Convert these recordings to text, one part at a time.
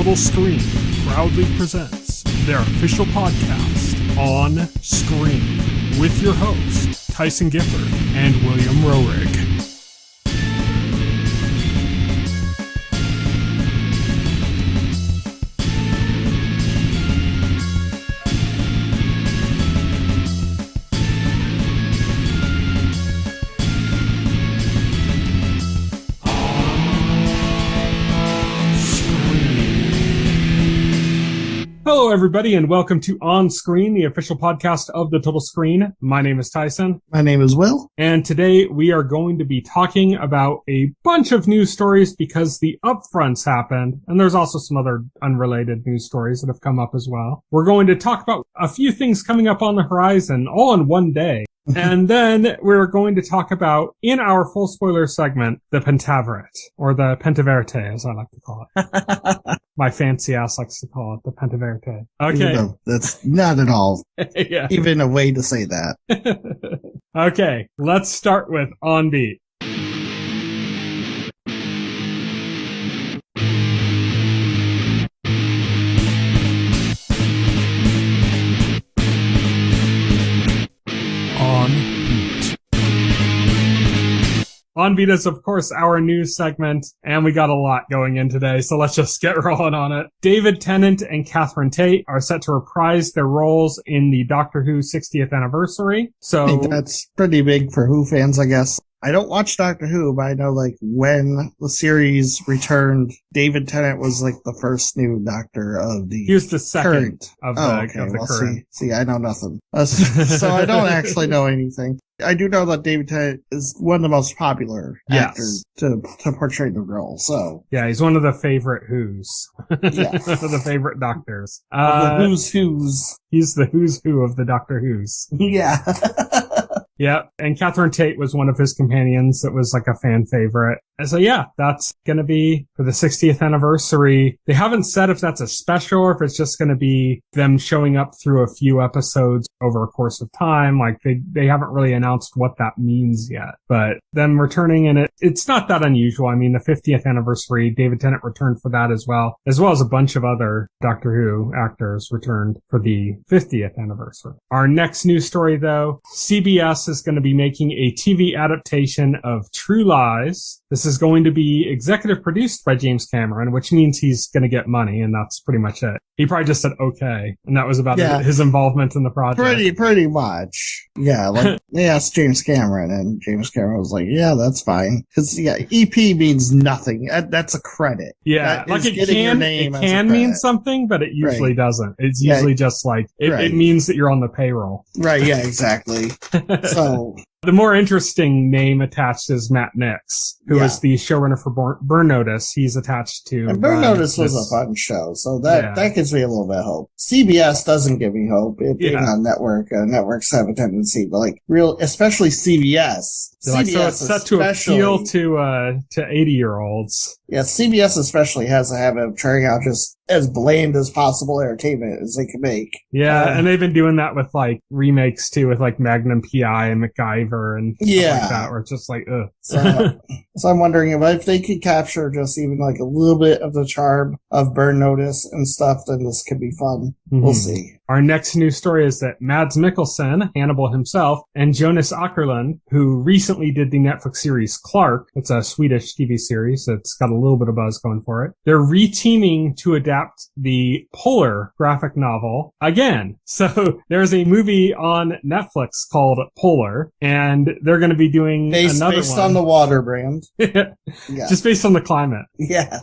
Total Screen proudly presents their official podcast, On Screen, with your hosts, Tyson Gifford and William Roerig. Hello, everybody, and welcome to On Screen, the official podcast of the Total Screen. My name is Tyson. My name is Will. And today we are going to be talking about a bunch of news stories because the upfronts happened, and there's also some other unrelated news stories that have come up as well. We're going to talk about a few things coming up on the horizon, all in one day. And then we're going to talk about, in our full spoiler segment, the Pentaverate, or the Penta-Vera-tay, as I like to call it. My fancy ass likes to call it the Penta-Vera-tay. Okay. No, that's not at all yeah. even a way to say that. Okay, let's start with On Beat. On Beat is, of course, our news segment, and we got a lot going in today, so let's just get rolling on it. David Tennant and Catherine Tate are set to reprise their roles in the Doctor Who 60th anniversary. So I think that's pretty big for Who fans, I guess. I don't watch Doctor Who, but I know, when the series returned, David Tennant was, the first new Doctor of the He was the second current. of the current. See, I know nothing. So I don't actually know anything. I do know that David Tennant is one of the most popular actors to portray the role, so. Yeah, he's one of the favorite Who's. Yeah. One of the favorite Doctors. The Who's. He's the Who's Who of the Doctor Who's. Yeah. Yeah, and Catherine Tate was one of his companions that was a fan favorite. And so yeah, that's gonna be for the 60th anniversary. They haven't said if that's a special or if it's just gonna be them showing up through a few episodes over a course of time. They haven't really announced what that means yet. But them returning, and it's not that unusual. I mean, the 50th anniversary, David Tennant returned for that as well as a bunch of other Doctor Who actors returned for the 50th anniversary. Our next news story, though, CBS is going to be making a TV adaptation of True Lies. This is going to be executive produced by James Cameron, which means he's going to get money, and that's pretty much it. He probably just said okay, and that was about his involvement in the project. Pretty much. Yeah, they asked James Cameron, and James Cameron was like, yeah, that's fine. Because, EP means nothing. That's a credit. Yeah, it can mean something, but it usually doesn't. It's usually just it means that you're on the payroll. Right, yeah, exactly. So the more interesting name attached is Matt Nix, who is the showrunner for Burn Notice. He's attached to... And Burn Notice was a fun show, so that gives me a little bit of hope. CBS doesn't give me hope. It being on network, networks have a tendency, but especially CBS. So it's set to appeal to 80-year-olds. Yeah, CBS especially has a habit of turning out just as bland as possible entertainment as they can make. Yeah, and they've been doing that with remakes too, with Magnum PI and MacGyver and stuff like that, where it's just ugh. So I'm wondering if they could capture just even a little bit of the charm of Burn Notice and stuff, then this could be fun. Mm-hmm. We'll see. Our next news story is that Mads Mikkelsen, Hannibal himself, and Jonas Akerlund, who recently did the Netflix series Clark, it's a Swedish TV series that's got a little bit of buzz going for it, they're re-teaming to adapt the Polar graphic novel again. So there's a movie on Netflix called Polar, and they're going to be doing another one. Based on the water brand. Just based on the climate. Yeah.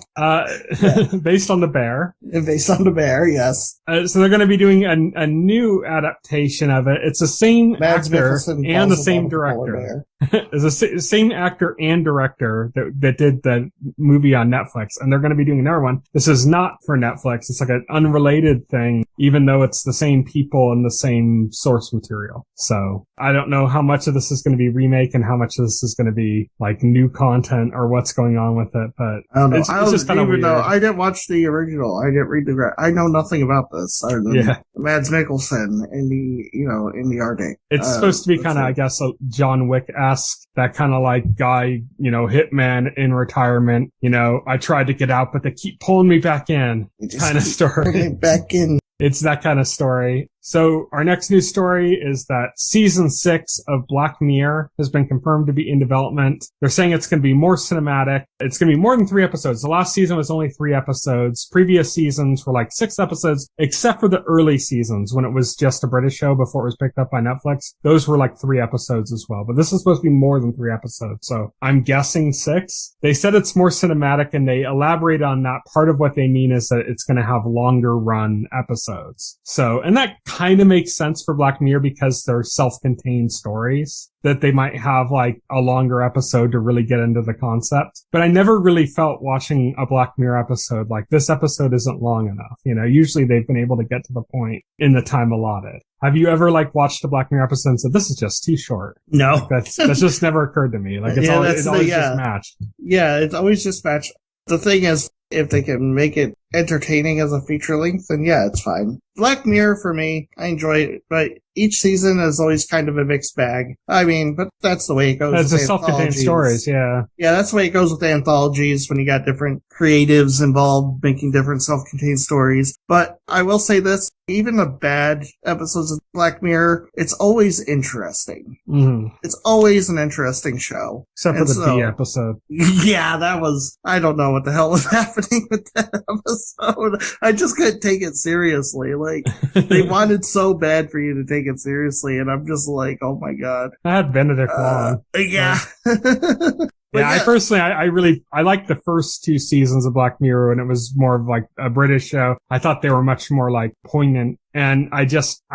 Based on the bear. Based on the bear, yes. So they're going to be doing a new adaptation of it. It's the same actor and the same director. It's the same actor and director that did the movie on Netflix, and they're going to be doing another one. This is not for Netflix. It's an unrelated thing, even though it's the same people and the same source material. So I don't know how much of this is going to be remake and how much of this is going to be new content or what's going on with it. But I don't know. It's just kind of weird. I didn't watch the original. I didn't read I know nothing about this other than Mads Mikkelsen in the Arctic. It's supposed to be kind of, I guess, John Wick-esque. Borat-esque, that kind of like guy, hitman in retirement. I tried to get out, but they keep pulling me back in kind of story. Pulling me back in. It's that kind of story. So our next news story is that season 6 of Black Mirror has been confirmed to be in development. They're saying it's going to be more cinematic. It's going to be more than 3 episodes. The last season was only 3 episodes. Previous seasons were like 6 episodes, except for the early seasons when it was just a British show before it was picked up by Netflix. Those were like 3 episodes as well. But this is supposed to be more than 3 episodes. So I'm guessing 6. They said it's more cinematic, and they elaborate on that. Part of what they mean is that it's going to have longer run episodes. So, and that kind of makes sense for Black Mirror because they're self-contained stories, that they might have like a longer episode to really get into the concept. But I never really felt watching a Black Mirror episode like this episode isn't long enough. Usually they've been able to get to the point in the time allotted. Have you ever like watched a Black Mirror episode and said, this is just too short? No. Like, that's just never occurred to me. Like it's always just matched. Yeah, it's always just matched. The thing is, if they can make it entertaining as a feature length, then yeah, it's fine. Black Mirror, for me, I enjoy it, but each season is always kind of a mixed bag. I mean, but that's the way it goes. It's a self-contained stories, yeah. Yeah, that's the way it goes with anthologies when you got different creatives involved making different self-contained stories. But I will say this, even the bad episodes of Black Mirror, it's always interesting. Mm-hmm. It's always an interesting show. Except for the tea episode. Yeah, I don't know what the hell was happening with that episode. I just couldn't take it seriously. Like, they wanted so bad for you to take it seriously, and I'm just like, oh my god. I had Benedict Wong. Yeah. Yeah, I personally, I liked the first 2 seasons of Black Mirror, and it was more of like a British show. I thought they were much more like poignant, and I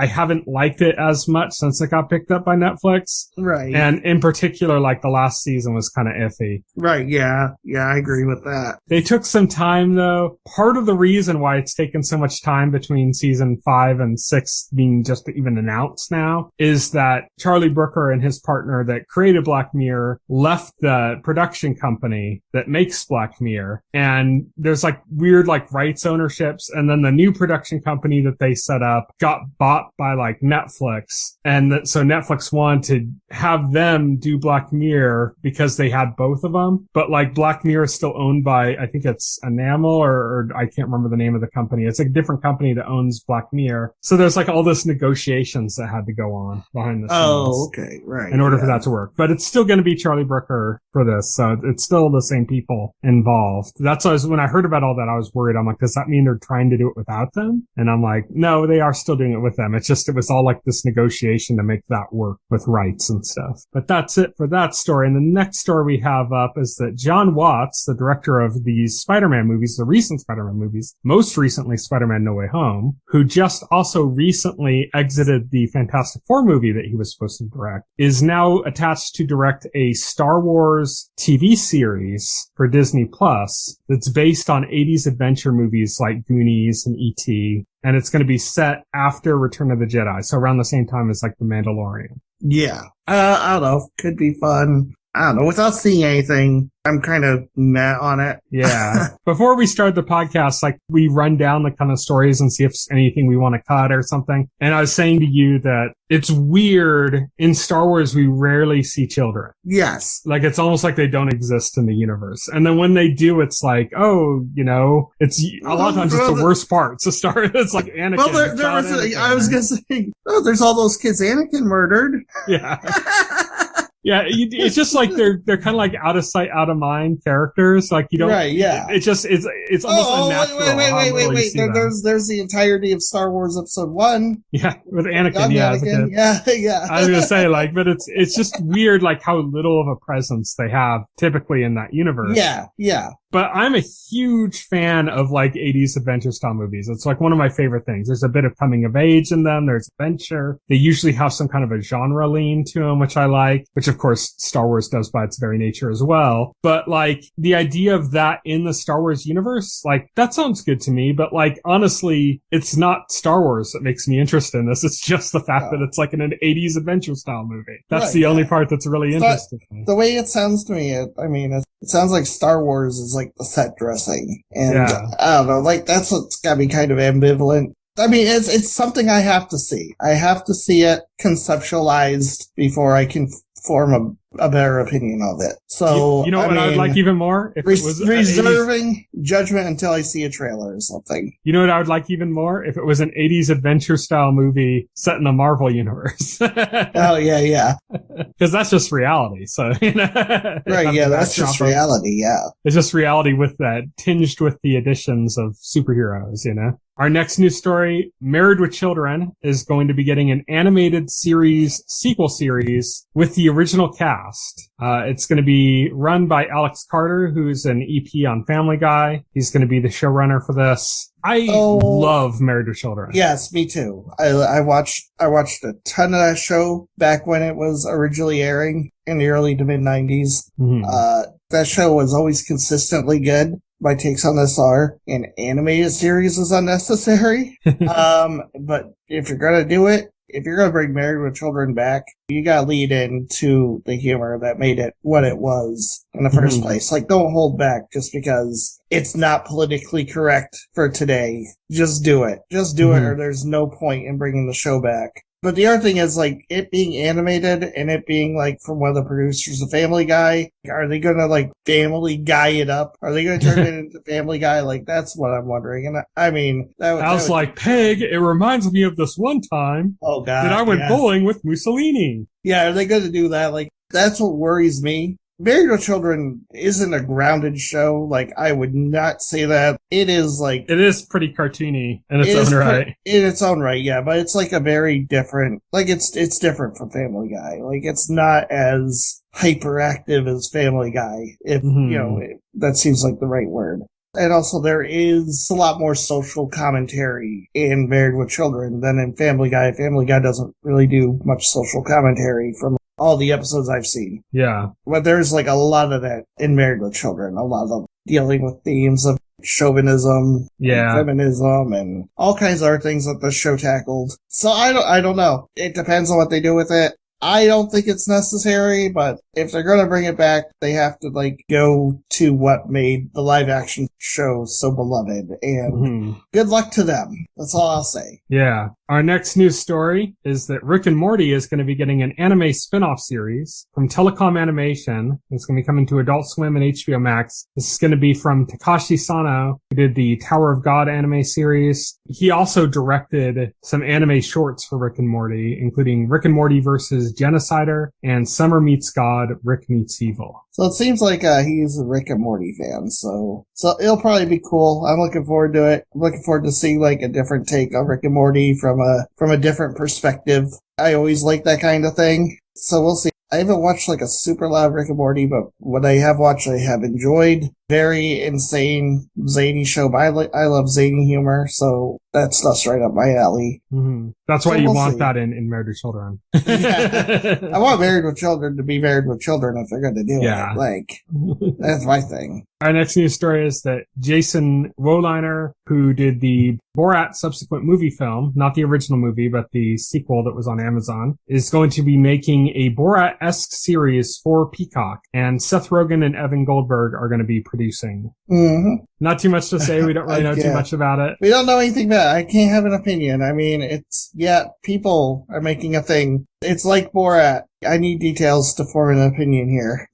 haven't liked it as much since it got picked up by Netflix. Right. And in particular, like the last season was kind of iffy. Right, yeah. Yeah, I agree with that. They took some time though. Part of the reason why it's taken so much time between season 5 and 6 being just even announced now is that Charlie Brooker and his partner that created Black Mirror left the production company that makes Black Mirror, and there's like weird like rights ownerships, and then the new production company that they set up got bought by like Netflix, and so Netflix wanted to have them do Black Mirror because they had both of them, but like Black Mirror is still owned by, I think it's Enamel or I can't remember the name of the company. It's a different company that owns Black Mirror, so there's like all this negotiations that had to go on behind the scenes. Oh, okay, right. In order for that to work, but it's still going to be Charlie Brooker for this, so it's still the same people involved. That's why when I heard about all that, I was worried. I'm like, does that mean they're trying to do it without them? And I'm like, no, they are still doing it with them. It's just, it was all like this negotiation to make that work with rights and stuff. But that's it for that story. And the next story we have up is that Jon Watts, the director of the Spider-Man movies, the recent Spider-Man movies, most recently Spider-Man No Way Home, who just also recently exited the Fantastic Four movie that he was supposed to direct, is now attached to direct a Star Wars TV series for Disney Plus that's based on 80s adventure movies like Goonies and E.T., and it's going to be set after Return of the Jedi, so around the same time as like The Mandalorian. Yeah. I don't know. Could be fun. I don't know. Without seeing anything, I'm kind of meh on it. Yeah. Before we start the podcast, like we run down the kind of stories and see if there's anything we want to cut or something. And I was saying to you that it's weird. In Star Wars, we rarely see children. Yes. Like it's almost like they don't exist in the universe. And then when they do, it's like, oh, it's a lot of times it's the worst parts of Star Wars. It's like Anakin. Well, I was going to say, there's all those kids Anakin murdered. Yeah. Yeah, it's just like they're kind of like out of sight, out of mind characters. Like you don't. Right. Yeah. It's almost unnatural. Wait. There's the entirety of Star Wars Episode 1. Yeah, with Anakin. Yeah. I was gonna say but it's just weird, like how little of a presence they have typically in that universe. Yeah. But I'm a huge fan of like 80s adventure style movies. It's like one of my favorite things. There's a bit of coming of age in them. There's adventure. They usually have some kind of a genre lean to them, which I like, which of course Star Wars does by its very nature as well. But like the idea of that in the Star Wars universe, like that sounds good to me. But like honestly, it's not Star Wars that makes me interested in this. It's just the fact that it's like an 80s adventure style movie. That's the only part that's really interesting. The way it sounds to me, it sounds like Star Wars is like the set dressing. And I don't know, like that's what's got me kind of ambivalent. I mean, it's something I have to see. I have to see it conceptualized before I can form a better opinion of it. So you know what I would like even more? If it was reserving judgment until I see a trailer or something. You know what I would like even more? If it was an 80s adventure style movie set in the Marvel universe. Oh, yeah. Because that's just reality. So, Right, yeah, that's just reality, yeah. It's just reality with that, tinged with the additions of superheroes, Our next news story, Married with Children, is going to be getting an animated sequel series with the original cast. It's going to be run by Alex Carter, who's an EP on Family Guy. He's going to be the showrunner for this. I love Married with Children. Yes, me too. I watched a ton of that show back when it was originally airing in the early to mid 90s. Mm-hmm. That show was always consistently good. My takes on this are an animated series is unnecessary. But if you're going to do it, if you're going to bring Married with Children back, you got to lead into the humor that made it what it was in the first place. Like, don't hold back just because it's not politically correct for today. Just do it. Just do it, or there's no point in bringing the show back. But the other thing is, like, it being animated and it being, like, from one of the producers of Family Guy, are they going to, like, Family Guy it up? Are they going to turn it into Family Guy? Like, that's what I'm wondering. And I mean, I was like, Peg, it reminds me of this one time that I went bowling with Mussolini. Yeah, are they going to do that? Like, that's what worries me. Married with Children isn't a grounded show. Like, I would not say that. It is like... It is pretty cartoony in its own right. In its own right, yeah. But it's like a very different... Like, it's different from Family Guy. Like, it's not as hyperactive as Family Guy. If, that seems like the right word. And also, there is a lot more social commentary in Married with Children than in Family Guy. Family Guy doesn't really do much social commentary from all the episodes I've seen. Yeah. But there's like a lot of that in Married with Children. A lot of dealing with themes of chauvinism, and feminism, and all kinds of other things that the show tackled. So I don't know. It depends on what they do with it. I don't think it's necessary, but if they're going to bring it back, they have to, like, go to what made the live-action show so beloved, and good luck to them. That's all I'll say. Yeah. Our next news story is that Rick and Morty is going to be getting an anime spin-off series from Telecom Animation. It's going to be coming to Adult Swim and HBO Max. This is going to be from Takashi Sano, who did the Tower of God anime series. He also directed some anime shorts for Rick and Morty, including Rick and Morty versus Genocider and Summer Meets God, Rick Meets Evil. So it seems like he's a Rick and Morty fan, so it'll probably be cool. I'm looking forward to it. I'm looking forward to seeing like a different take on Rick and Morty from a different perspective. I always like that kind of thing, so we'll see. I haven't watched like a super loud Rick and Morty, but what I have watched, I have enjoyed. Very insane, zany show, but I love zany humor, so that stuff's right up my alley. Mm-hmm. That's why we'll want that in Married with Children. Yeah. I want Married with Children to be Married with Children if they're going to do it. Like, that's my thing. Our next news story is that Jason Woliner, who did the Borat subsequent movie film, not the original movie, but the sequel that was on Amazon, is going to be making a Borat-esque series for Peacock. And Seth Rogen and Evan Goldberg are going to be producing. Mm-hmm. Not too much to say. We don't really know too much about it. We don't know anything about it. I can't have an opinion. I mean, people are making a thing. It's like Borat. I need details to form an opinion here.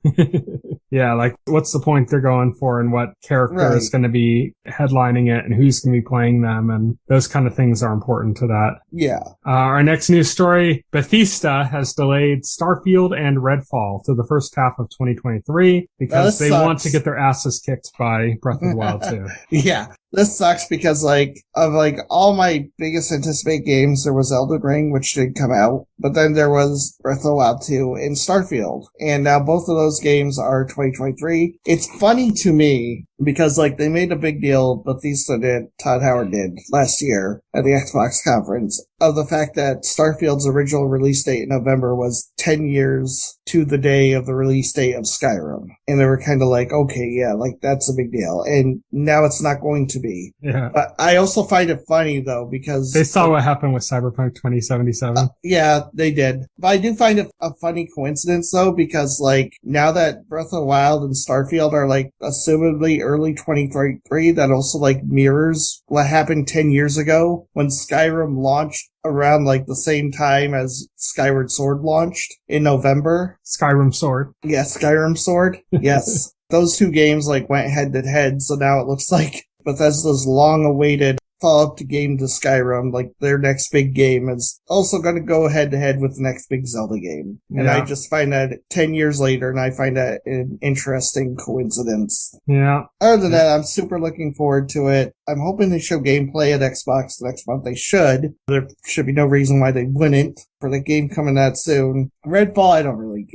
Yeah, like what's the point they're going for and what character is going to be headlining it and who's going to be playing them, and those kind of things are important to that. Yeah. Our next news story, Bethesda has delayed Starfield and Redfall to the first half of 2023 because they want to get their asses kicked by Breath of the Wild 2. Yeah. This sucks because, of all my biggest anticipated games, there was Elden Ring, which did come out, but then there was Breath of the Wild 2 and Starfield. And now both of those games are 2023. It's funny to me because, they made a big deal, Bethesda did, Todd Howard did, last year at the Xbox conference, of the fact that Starfield's original release date in November was 10 years to the day of the release date of Skyrim. And they were kind of okay, yeah, that's a big deal. And now it's not going to be. Yeah. But I also find it funny, though, because... They saw what happened with Cyberpunk 2077. Yeah, they did. But I do find it a funny coincidence, though, because, now that Breath of the Wild and Starfield are, assumably early 2023 that also like mirrors what happened 10 years ago when Skyrim launched around like the same time as Skyward Sword launched in November. Skyrim Sword. Yeah, Skyrim Sword. Yes. Those two games like went head to head, so now it looks like Bethesda's long-awaited follow-up to game to Skyrim, like their next big game, is also going to go head-to-head with the next big Zelda game. And I just find that 10 years later, and I find that an interesting coincidence. Yeah. Other than that, I'm super looking forward to it. I'm hoping they show gameplay at Xbox next month. They should. There should be no reason why they wouldn't for the game coming that soon. Redfall, I don't really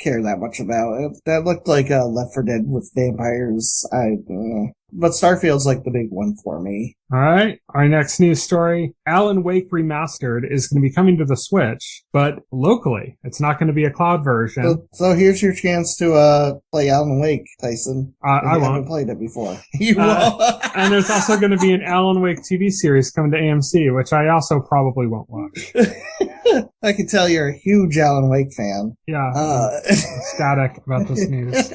care that much about. That looked like Left 4 Dead with vampires. But Starfield's like the big one for me. All right. Our next news story, Alan Wake Remastered is going to be coming to the Switch, but locally. It's not going to be a cloud version. So here's your chance to play Alan Wake, Tyson. I won't. haven't played it before. You won't. And there's also going to be an Alan Wake TV series coming to AMC, which I also probably won't watch. I can tell you're a huge Alan Wake fan. Yeah. Ecstatic about this news.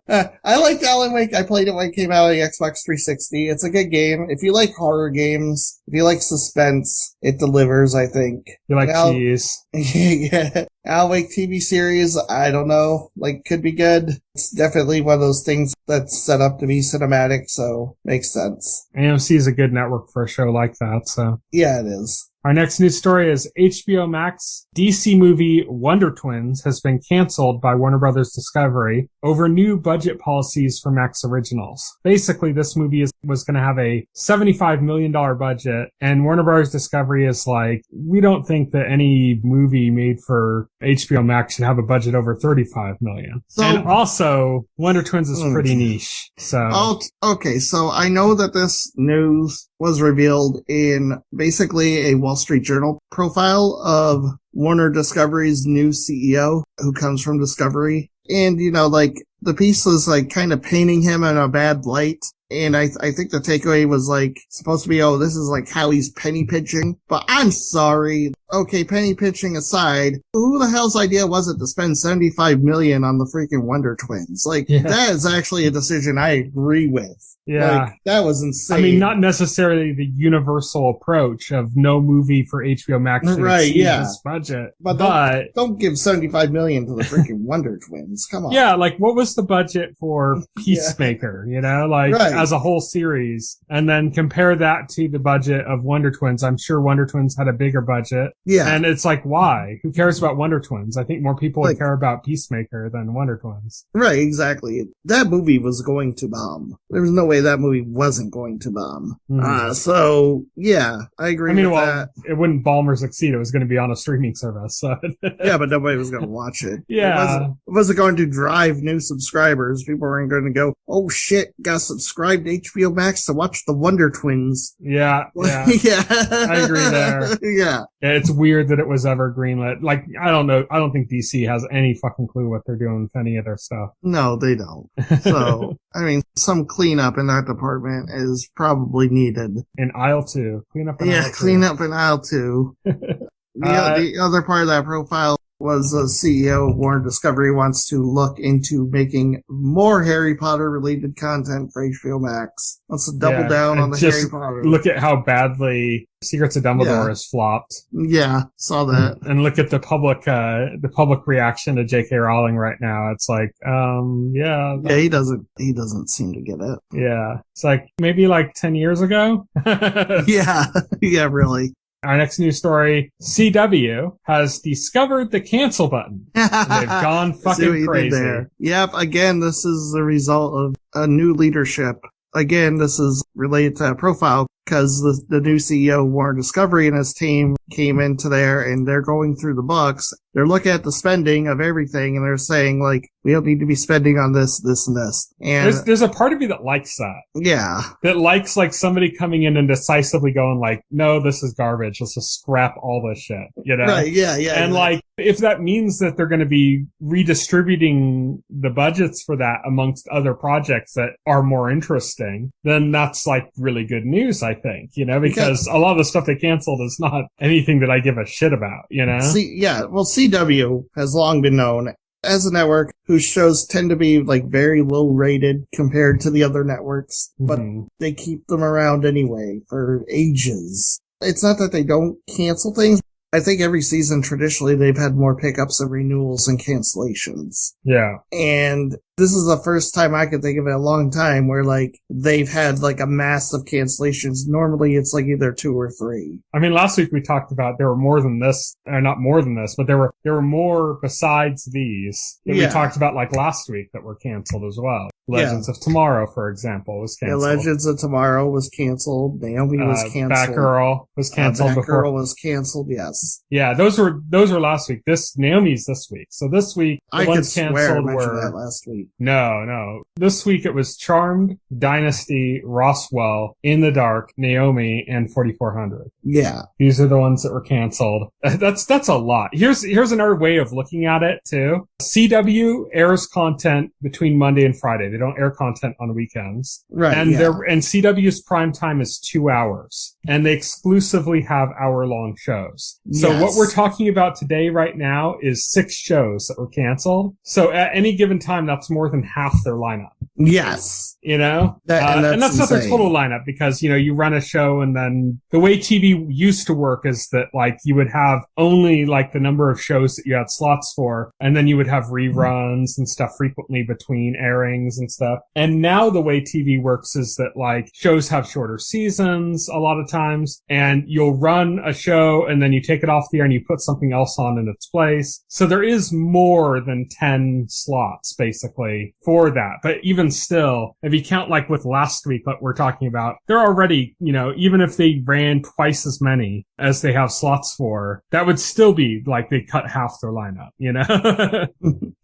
I liked Alan Wake. I played it when it came out on the Xbox 360. It's a good game. If you like horror games, if you like suspense, it delivers, I think. You like cheese. Yeah. Alan Wake TV series, I don't know. Like, could be good. It's definitely one of those things that's set up to be cinematic, so makes sense. AMC is a good network for a show like that, so. Yeah, it is. Our next news story is HBO Max DC movie Wonder Twins has been canceled by Warner Brothers Discovery over new budget policies for Max Originals. Basically, this movie was going to have a $75 million budget, and Warner Brothers Discovery is like, we don't think that any movie made for HBO Max should have a budget over $35 million. So, and also, Wonder Twins is pretty niche. So, okay, so I know that this news was revealed in basically a Wall Street Journal profile of Warner Discovery's new CEO, who comes from Discovery. And, you know, like, the piece was, like, kind of painting him in a bad light. And I think the takeaway was, like, supposed to be, oh, this is, like, how he's penny pitching. But I'm sorry. Okay, penny pitching aside, who the hell's idea was it to spend $75 million on the freaking Wonder Twins? Like, that is actually a decision I agree with. Yeah. Like, that was insane. I mean, not necessarily the universal approach of no movie for HBO Max should exceed this budget. But don't give $75 million to the freaking Wonder Twins. Come on. Yeah, like, what was the budget for Peacemaker, you know? Like, as a whole series. And then compare that to the budget of Wonder Twins. I'm sure Wonder Twins had a bigger budget. Yeah. And it's like, why? Who cares about Wonder Twins? I think more people would care about Peacemaker than Wonder Twins. Right, exactly. That movie was going to bomb. There was no way that movie wasn't going to bomb. So, yeah, I agree with that. It wouldn't bomb or succeed. It was going to be on a streaming service. So. Yeah, but nobody was going to watch it. Yeah. It wasn't going to drive new subscribers. People weren't going to go, oh shit, gotta subscribe to HBO Max to watch the Wonder Twins. Yeah. Yeah. I agree there. Yeah. It's weird that it was ever greenlit. Like, I don't know. I don't think DC has any fucking clue what they're doing with any of their stuff. No, they don't. So, I mean, some cleanup in that department is probably needed. In aisle 2. Clean up in aisle 2. Clean up in aisle 2. The other part of that profile was the CEO of Warner Discovery wants to look into making more Harry Potter related content for HBO Max. Wants to double down on the Harry Potter. Look at how badly Secrets of Dumbledore has flopped. Yeah, saw that. And look at the public reaction to J.K. Rowling right now. It's like, he doesn't seem to get it. Yeah. It's like maybe like 10 years ago. Yeah, really. Our next news story, CW has discovered the cancel button. And they've gone fucking crazy. Yep, again, this is the result of a new leadership. Again, this is related to a profile because the new CEO of Warner Discovery and his team came into there and they're going through the books. They're looking at the spending of everything and they're saying, like, we don't need to be spending on this, this, and this. And there's a part of me that likes that. Yeah. That likes, like, somebody coming in and decisively going, like, no, this is garbage. Let's just scrap all this shit, you know? Right, yeah. And, like, if that means that they're going to be redistributing the budgets for that amongst other projects that are more interesting, then that's, like, really good news, I think, you know? Because a lot of the stuff they canceled is not anything that I give a shit about, you know? CW has long been known as a network whose shows tend to be like very low rated compared to the other networks, but they keep them around anyway for ages. It's not that they don't cancel things. I think every season, traditionally, they've had more pickups and renewals and cancellations. Yeah. And this is the first time I could think of in a long time where, like, they've had, like, a mass of cancellations. Normally, it's, like, either 2 or 3. I mean, last week we talked about there were more than this, or not more than this, but there were more besides these that we talked about, like, last week that were canceled as well. Legends of Tomorrow, for example, was canceled. Yeah, Legends of Tomorrow was canceled. Naomi was canceled. Batgirl was canceled before. Batgirl was canceled, yes. Yeah, those were last week. Naomi's this week. So this week, the ones canceled were... that last week. No. This week it was Charmed, Dynasty, Roswell, In the Dark, Naomi, and 4400. Yeah. These are the ones that were canceled. That's a lot. Here's another way of looking at it, too. CW airs content between Monday and Friday. They don't air content on weekends. Right. And CW's prime time is 2 hours. And they exclusively have hour-long shows. So what we're talking about today right now is 6 shows that were canceled. So at any given time, that's more than half their lineup. Yes. You know? And that's not their total lineup because, you know, you run a show and then the way TV used to work is that, like, you would have only, like, the number of shows that you had slots for, and then you would have reruns and stuff frequently between airings and stuff. And now the way TV works is that, like, shows have shorter seasons a lot of times, and you'll run a show and then you take it off the air and you put something else on in its place. So there is more than 10 slots, basically, for that. But even still, if you count, like, with last week, what we're talking about, they're already, you know, even if they ran twice as many as they have slots for, that would still be, like, they cut half their lineup, you know?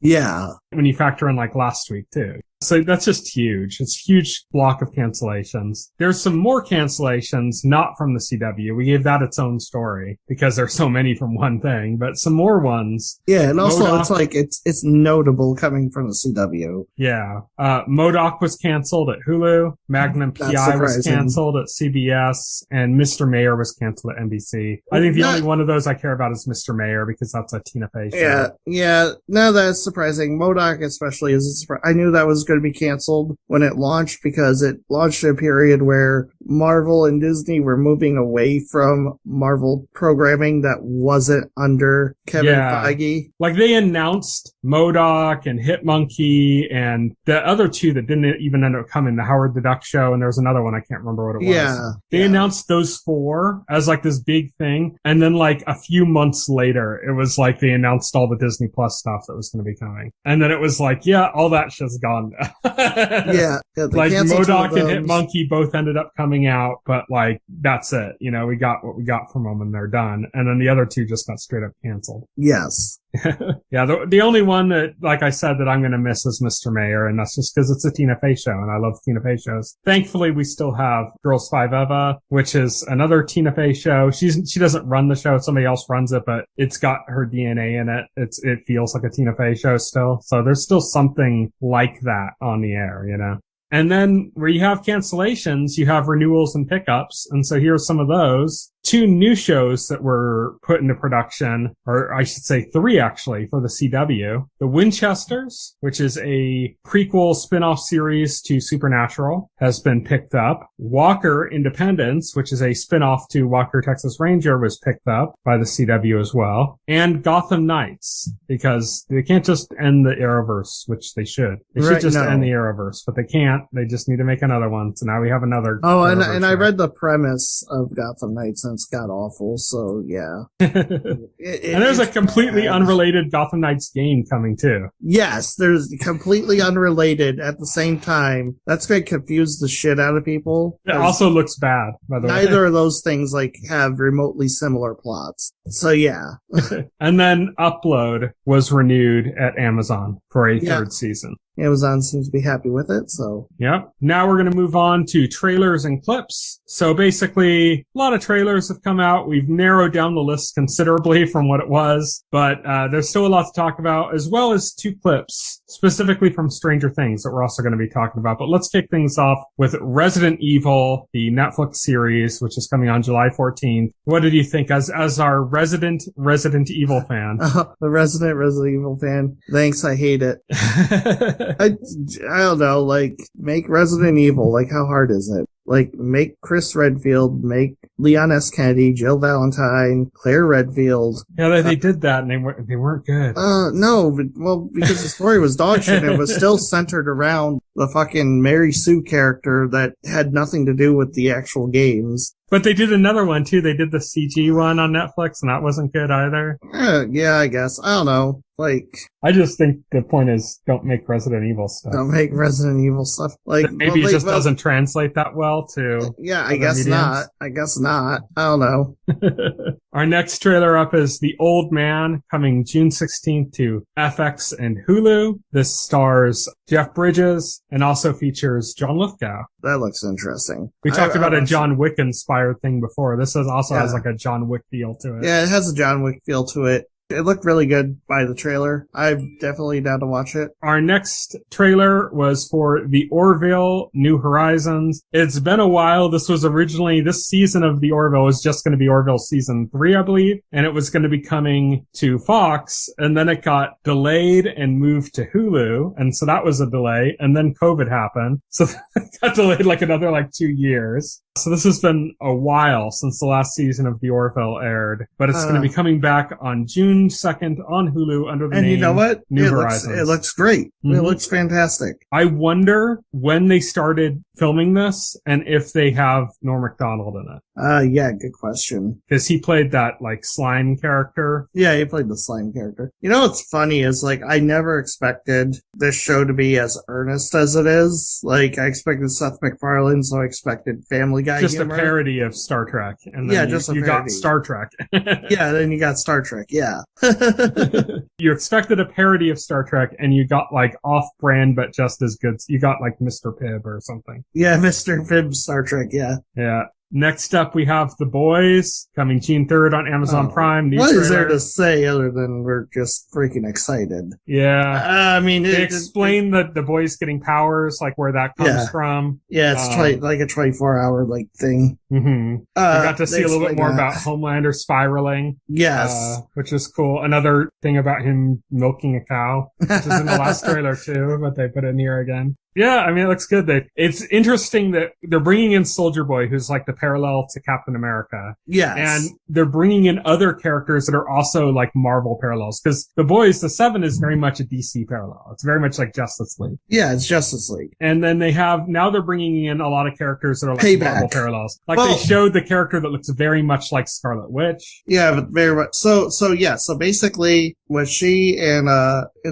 Yeah. When you factor in, like, last week, too. So that's just huge. It's a huge block of cancellations. There's some more cancellations, not from the CW. We gave that its own story because there's so many from one thing, but some more ones. Yeah, and also MODOK, it's like, it's notable coming from the CW. Yeah. MODOK was canceled at Hulu. Magnum PI was canceled at CBS, and Mr. Mayor was canceled at NBC. I think the only one of those I care about is Mr. Mayor because that's a Tina Fey show. Yeah. No, that's surprising. MODOK especially is a surprise. I knew that was going to be canceled when it launched because it launched at a period where Marvel and Disney were moving away from Marvel programming that wasn't under Kevin Feige. Like, they announced MODOK and Hitmonkey and the other two that didn't even end up coming, the Howard the Duck show, and there was another one, I can't remember what it was. They announced those 4 as, like, this big thing, and then, like, a few months later, it was like they announced all the Disney Plus stuff that was going to be coming. And then it was like, yeah, all that shit's gone now. Like MODOK and Hitmonkey both ended up coming out, but, like, that's it. You know, we got what we got from them and they're done. And then the other 2 just got straight up canceled. Yes. Yeah, the only one that, like I said, that I'm going to miss is Mr. Mayor, and that's just because it's a Tina Fey show, and I love Tina Fey shows. Thankfully, we still have Girls 5 Eva, which is another Tina Fey show. She doesn't run the show, somebody else runs it, but it's got her DNA in it. It feels like a Tina Fey show still. So there's still something like that on the air, you know? And then where you have cancellations, you have renewals and pickups. And so here's some of those. 2 new shows that were put into production, or I should say 3 actually, for the CW. The Winchesters, which is a prequel spin-off series to Supernatural, has been picked up. Walker Independence, which is a spin-off to Walker Texas Ranger, was picked up by the CW as well. And Gotham Knights, because they can't just end the Arrowverse, which they should. They should just end the Arrowverse, but they can't. They just need to make another one. So now we have another. Oh, and I read the premise of Gotham Knights, and it's god awful, so yeah. And there's a completely unrelated Gotham Knights game coming too. Yes, there's completely unrelated at the same time. That's going to confuse the shit out of people. It also looks bad, by the way. Neither of those things, like, have remotely similar plots. So yeah. And then Upload was renewed at Amazon for a 3rd season. Amazon seems to be happy with it, so. Yep. Now we're going to move on to trailers and clips. So basically, a lot of trailers have come out. We've narrowed down the list considerably from what it was, but there's still a lot to talk about, as well as 2 clips, specifically from Stranger Things that we're also going to be talking about. But let's kick things off with Resident Evil, the Netflix series, which is coming on July 14th. What did you think as our resident Evil fan? The Resident Evil fan. Thanks, I hate it. I don't know, like, make Resident Evil, like, how hard is it? Like, make Chris Redfield, make Leon S. Kennedy, Jill Valentine, Claire Redfield. Yeah, they did that, and they weren't good. No, because the story was dog shit, and it was still centered around the fucking Mary Sue character that had nothing to do with the actual games. But they did another one, too. They did the CG one on Netflix, and that wasn't good either. Yeah, I guess. I don't know. Like, I just think the point is, don't make Resident Evil stuff. Don't make Resident Evil stuff. Like, maybe it just doesn't translate that well to. Yeah, I guess not. I don't know. Our next trailer up is The Old Man, coming June 16th to FX and Hulu. This stars Jeff Bridges and also features John Lithgow. That looks interesting. We talked about a John Wick inspired thing before. This also has like a John Wick feel to it. Yeah, it has a John Wick feel to it. It looked really good by the trailer. I'm definitely down to watch it. Our next trailer was for the Orville New Horizons. It's been a while. This season of the Orville was just going to be Orville season 3, I believe. And it was going to be coming to Fox. And then it got delayed and moved to Hulu. And so that was a delay. And then COVID happened. So it got delayed like another 2 years. So this has been a while since the last season of the Orville aired, but it's going to be coming back on June 2nd on Hulu under the name you know what? New Horizons. It looks great. Mm-hmm. It looks fantastic. I wonder when they started filming this and if they have Norm Macdonald in it. Yeah, good question. Because he played that slime character. Yeah, he played the slime character. You know what's funny is I never expected this show to be as earnest as it is. I expected Seth MacFarlane, so I expected Family Guy just humor. A parody of Star Trek. And then you got Star Trek. Yeah, then you got Star Trek, yeah. You expected a parody of Star Trek and you got off-brand but just as good. You got Mr. Pibb or something. Yeah, Mr. Pibb Star Trek, yeah. Yeah. Next up, we have The Boys, coming June 3rd on Amazon Prime. What is there to say other than we're just freaking excited? Yeah. They explain that The Boys getting powers, where that comes from. Yeah, it's like a 24-hour thing. Mm-hmm. We got to see a little bit more about Homelander spiraling. Yes. Which is cool. Another thing about him milking a cow, which is in the last trailer too, but they put it in here again. Yeah, it looks good. It's interesting that they're bringing in Soldier Boy, who's the parallel to Captain America. Yes. And they're bringing in other characters that are also Marvel parallels. Because The Boys, the 7 is very much a DC parallel. It's very much like Justice League. Yeah, it's Justice League. And then now they're bringing in a lot of characters that are Marvel parallels. They showed the character that looks very much like Scarlet Witch. Yeah, but very much. So basically, what she and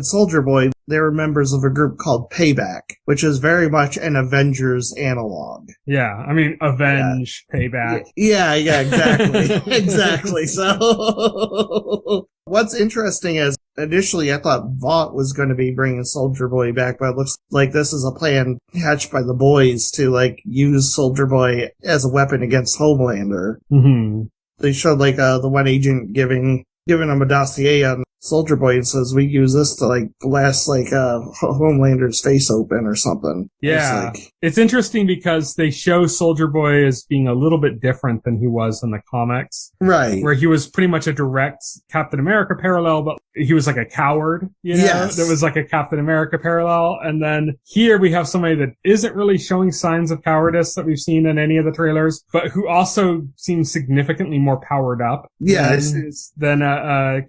Soldier Boy, they were members of a group called Payback, which is very much an Avengers analog. Yeah, Avenge, Payback. Yeah, exactly. Exactly. So, what's interesting is, initially I thought Vought was going to be bringing Soldier Boy back, but it looks like this is a plan hatched by the boys to, use Soldier Boy as a weapon against Homelander. Mm-hmm. They showed, the one agent giving him a dossier on Soldier Boy and says, we use this to, blast, Homelander's face open or something. Yeah. It's interesting because they show Soldier Boy as being a little bit different than he was in the comics. Right. Where he was pretty much a direct Captain America parallel, but he was a coward, Yes. There was a Captain America parallel. And then here we have somebody that isn't really showing signs of cowardice that we've seen in any of the trailers, but who also seems significantly more powered up. Yeah. Than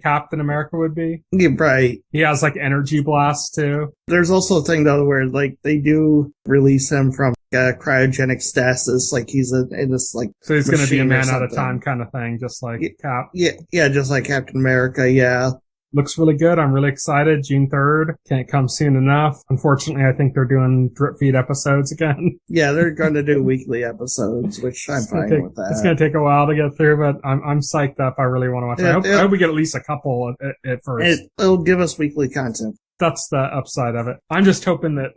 Captain America would be. Yeah, right. He has energy blast too. There's also a thing though where they do release him from cryogenic stasis, he's in this so he's going to be a man out of time kind of thing, just like Cap. Yeah, just like Captain America. Yeah. Looks really good. I'm really excited. June 3rd. Can't come soon enough. Unfortunately, I think they're doing drip feed episodes again. Yeah, they're going to do weekly episodes, which I'm fine with that. It's going to take a while to get through, but I'm psyched up. I really want to watch it. I hope we get at least a couple at first. It'll give us weekly content. That's the upside of it. I'm just hoping that,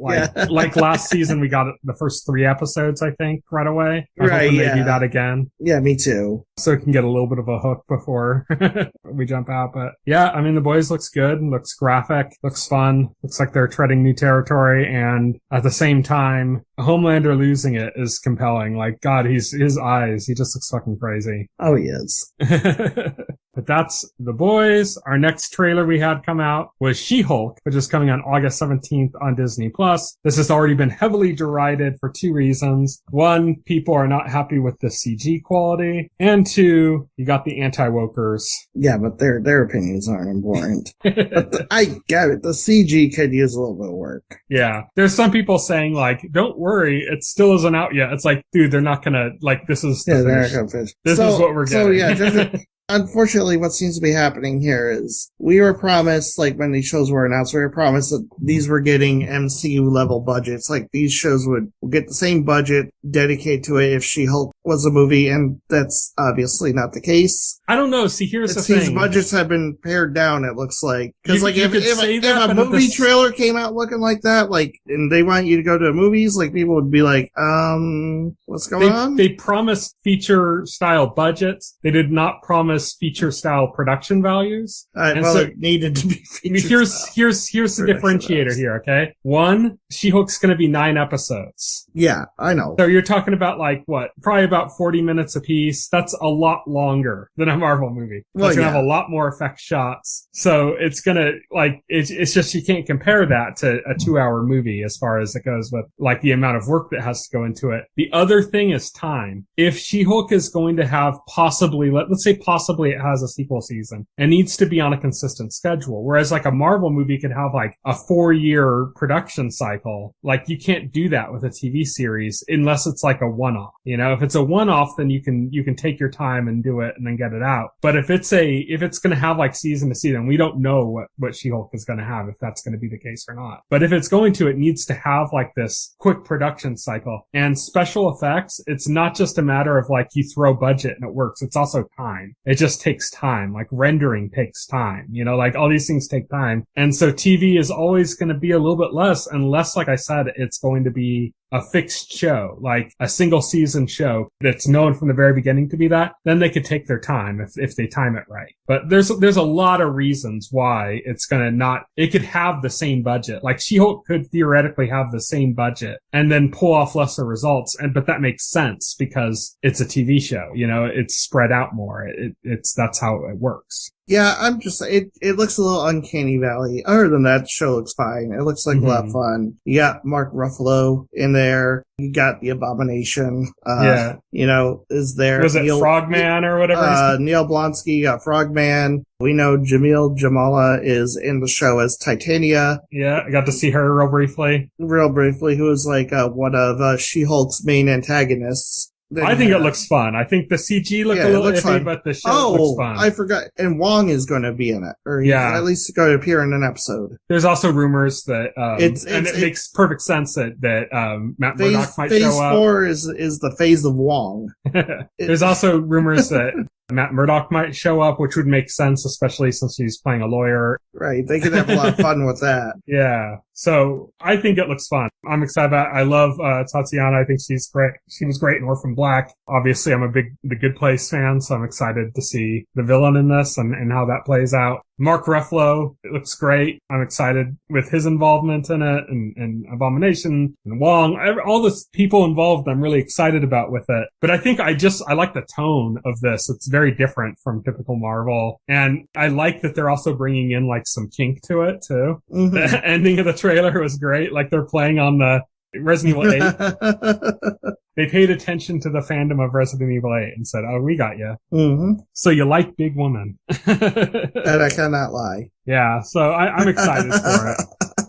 like last season, we got the first 3 episodes, I think, right away. I'm hoping they do that again. Yeah, me too. So it can get a little bit of a hook before we jump out. But yeah, I mean, The Boys looks good, looks graphic, looks fun, looks like they're treading new territory. And at the same time, Homelander losing it is compelling. Like, God, his eyes, he just looks fucking crazy. Oh, he is. But that's The Boys. Our next trailer we had come out was She-Hulk, which is coming on August 17th on Disney+. This has already been heavily derided for 2 reasons. 1, people are not happy with the CG quality. And 2, you got the anti-wokers. Yeah, but their opinions aren't important. But I get it. The CG could use a little bit of work. Yeah. There's some people saying, like, don't worry, it still isn't out yet. It's like, dude, they're not gonna, like, this is the they're not gonna finish. This is what we're getting. So yeah, unfortunately, what seems to be happening here is we were promised, like when these shows were announced, we were promised that these were getting MCU level budgets. Like these shows would get the same budget dedicated to it if She-Hulk was a movie, and that's obviously not the case. I don't know. See, here's the thing. These budgets have been pared down, it looks like. Because like if a movie trailer came out looking like that, like, and they want you to go to the movies, like people would be like, what's going on? They promised feature style budgets. They did not promise feature style production values. It needed to be feature here's the differentiator here, okay? 1, She-Hulk's gonna be 9 episodes. Yeah, I know. So you're talking about like what? Probably about 40 minutes a piece. That's a lot longer than a Marvel movie. It's gonna have a lot more effect shots. So it's gonna, like, it's just, you can't compare that to a 2-hour movie as far as it goes with like the amount of work that has to go into it. The other thing is time. If She-Hulk is going to have let's say possibly it has a sequel season and needs to be on a consistent schedule. Whereas like a Marvel movie could have like a 4-year production cycle. Like you can't do that with a TV series unless it's like a one-off. You know, if it's a one-off, then you can take your time and do it and then get it out. But if it's going to have like season to season, we don't know what She-Hulk is going to have, if that's going to be the case or not. But if it's going to, it needs to have like this quick production cycle. And special effects, it's not just a matter of like you throw budget and it works. It's also time. It just takes time. Like rendering takes time. You know, like all these things take time. And so TV is always going to be a little bit less unless, like I said, it's going to be a fixed show, like a single season show that's known from the very beginning to be that, then they could take their time if they time it right. But there's a lot of reasons why it's gonna not, it could have the same budget. Like She-Hulk could theoretically have the same budget and then pull off lesser results. But that makes sense because it's a TV show, you know, it's spread out more. That's how it works. Yeah, it looks a little uncanny valley. Other than that, the show looks fine. It looks like a lot of fun. You got Mark Ruffalo in there. You got the Abomination. You know, is there. Was it Frogman or whatever? Neil Blonsky, you got Frogman. We know Jamil Jamala is in the show as Titania. Yeah, I got to see her real briefly. Who is like one of She-Hulk's main antagonists. I think it looks fun. I think the CG looked a little iffy, fun. But the show looks fun. I forgot. And Wong is going to be in it. Or he's at least going to appear in an episode. There's also rumors that, it makes perfect sense that Matt Murdock might show up. Phase 4 is the phase of Wong. There's also rumors that Matt Murdock might show up, which would make sense, especially since he's playing a lawyer. Right. They could have a lot of fun with that. Yeah. So I think it looks fun. I'm excited about it. I love Tatiana. I think she's great. She was great in Orphan Black. Obviously, I'm a big The Good Place fan, so I'm excited to see the villain in this and how that plays out. Mark Ruffalo, it looks great. I'm excited with his involvement in it, and Abomination and Wong, all the people involved I'm really excited about with it. But I think I like the tone of this. It's very different from typical Marvel. And I like that they're also bringing in like some kink to it too. Mm-hmm. The ending of the trailer was great. Like they're playing on the Resident Evil 8. They paid attention to the fandom of Resident Evil 8 and said, "Oh, we got you." Mm-hmm. So you like big women. And I cannot lie. Yeah, so I'm excited for it.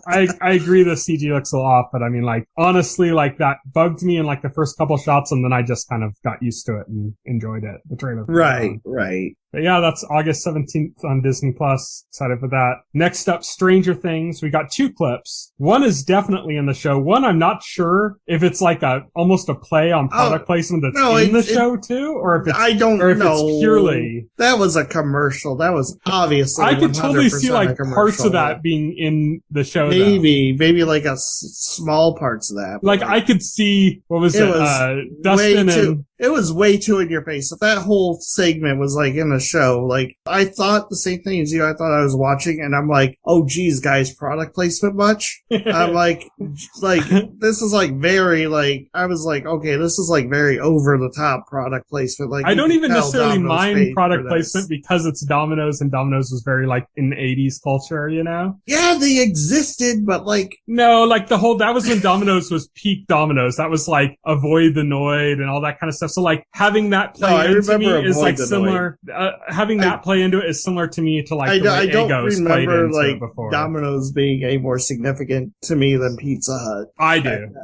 I agree the CG looks a little off, but I mean, like, honestly, like, that bugged me in, like, the first couple shots, and then I just kind of got used to it and enjoyed it. The trailer. Right. But yeah, that's August 17th on Disney Plus. Excited for that. Next up, Stranger Things. We got 2 clips. One is definitely in the show. One, I'm not sure if it's like almost a play on product placement that's in the show too, or if it's, it's purely. That was a commercial. That was obviously. I could totally see like parts of that being in the show. Maybe like small parts of that. Like I could see, what was it? Dustin it was way too in your face. If that whole segment was like in the show, like I thought the same thing as you. I thought I was watching and I'm like, oh geez, guys, product placement much? I'm like this is like very like, I was like, okay, this is like very over the top product placement. Like I don't even necessarily mind product placement because it's Domino's and Domino's was very like in the 80s culture, you know? Yeah, they existed, but like. No, like that was when Domino's was peak Domino's. That was like Avoid the Noid and all that kind of stuff. So like having that play into me is like similar. Having that play into it is similar to me to like the way I don't Egos remember played like into it before. Domino's being a more significant to me than Pizza Hut. I do.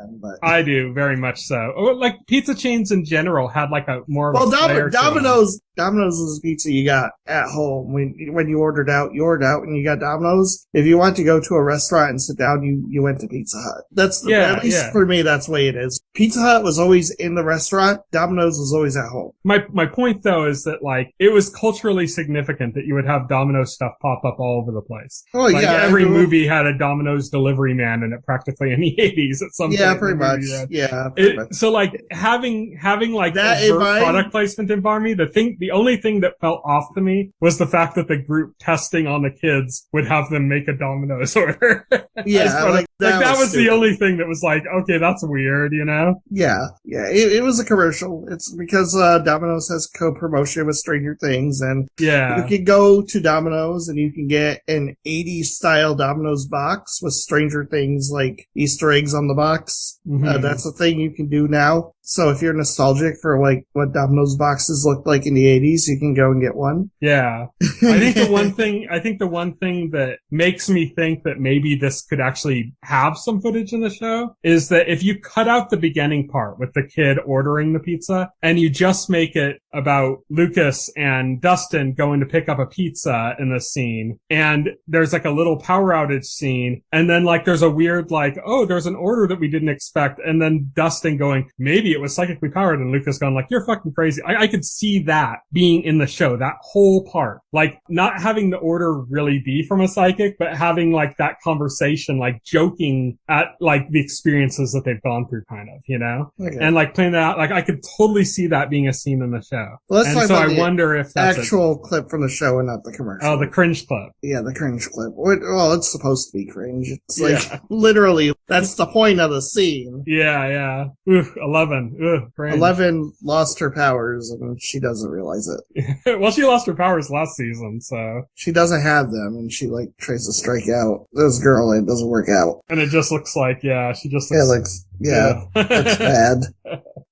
I do very much so. Or like pizza chains in general had like a more. Well, Domino's pizza you got at home when you ordered out and you got Domino's. If you want to go to a restaurant and sit down, you went to Pizza Hut. That's at least for me, that's the way it is. Pizza Hut was always in the restaurant. Domino's was always at home. My point though is that like it was culturally significant that you would have Domino's stuff pop up all over the place. Oh like, yeah, every movie had a Domino's delivery man in it practically in the 80s at some point. Yeah, pretty much. Yeah. So like having like that product placement in me, the only thing that felt off to me was the fact that the group testing on the kids would have them make a Domino's order. Yeah, that was the only thing that was like, okay, that's weird, you know? Yeah. It was a commercial. It's because Domino's has co-promotion with Stranger Things, and you can go to Domino's and you can get an 80s style Domino's box with Stranger Things like Easter eggs on the box. Mm-hmm. That's a thing you can do now. So if you're nostalgic for like what Domino's boxes looked like in the 80s, you can go and get one. Yeah. I think the one thing that makes me think that maybe this could actually have some footage in the show is that if you cut out the beginning part with the kid ordering the pizza and you just make it about Lucas and Dustin going to pick up a pizza in the scene, and there's like a little power outage scene, and then like there's a weird like, oh, there's an order that we didn't expect, and then Dustin going, maybe it was psychically powered, and Lucas going like, you're fucking crazy. I could see that being in the show, that whole part. Like not having the order really be from a psychic, but having like that conversation, like joking at like the experiences that they've gone through kind of, you know? Okay. And like playing that out, like I could totally see that being a scene in the show. Well, let's talk about I wonder if that's actual clip from the show and not the commercial. Oh, the cringe clip. Yeah, the cringe clip. Well, it's supposed to be cringe. It's like literally that's the point of the scene. Yeah. Ooh, 11. Ooh, cringe. 11 lost her powers and she doesn't realize it. Well, she lost her powers last season, so she doesn't have them, and she like tries to strike out this girl, and it doesn't work out. And it just looks like she just looks it's bad.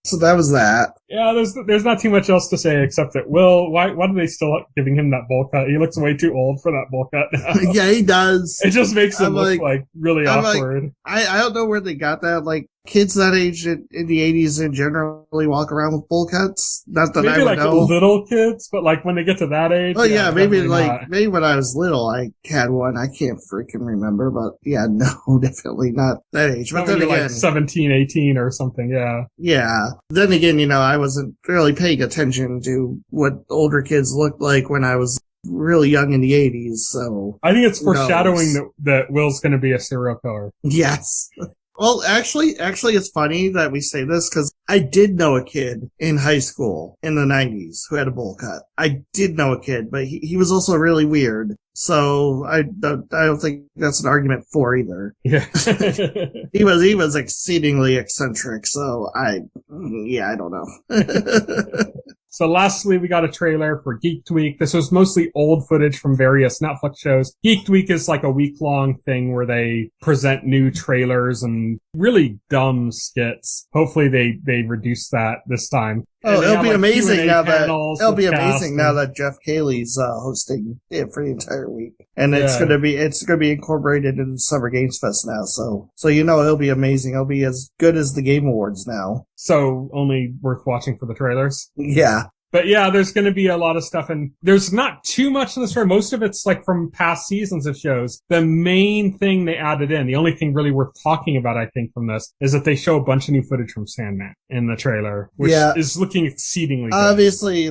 So that was that. Yeah, there's not too much else to say except that Will, why are they still giving him that bowl cut? He looks way too old for that bowl cut now. Yeah, he does. It just makes him look like really awkward. I don't know where they got that. Like kids that age in the 80s in generally walk around with bowl cuts. Not that maybe I would know. Little kids, but like when they get to that age. Oh yeah, maybe when I was little I had one. I can't freaking remember, but yeah, no, definitely not that age. But then again, like 17, 18 or something. Yeah. Yeah. Then again, I wasn't really paying attention to what older kids looked like when I was really young in the 80s. So I think it's foreshadowing that Will's going to be a serial killer. Yes. Well, actually, it's funny that we say this because I did know a kid in high school in the 90s who had a bowl cut. I did know a kid, but he was also really weird. So I don't think that's an argument for either. Yeah. He was exceedingly eccentric. So I don't know. So lastly, we got a trailer for Geek Week. This was mostly old footage from various Netflix shows. Geek Week is like a week-long thing where they present new trailers and really dumb skits. Hopefully they reduce that this time. Oh, it'll be amazing now that Jeff Cayley's hosting it for the entire week, and it's gonna be incorporated into Summer Games Fest now. So it'll be amazing. It'll be as good as the Game Awards now. So only worth watching for the trailers. Yeah. But yeah, there's going to be a lot of stuff, and there's not too much in the story. Most of it's like from past seasons of shows. The main thing they added in, the only thing really worth talking about, I think, from this, is that they show a bunch of new footage from Sandman in the trailer, which is looking exceedingly good. Obviously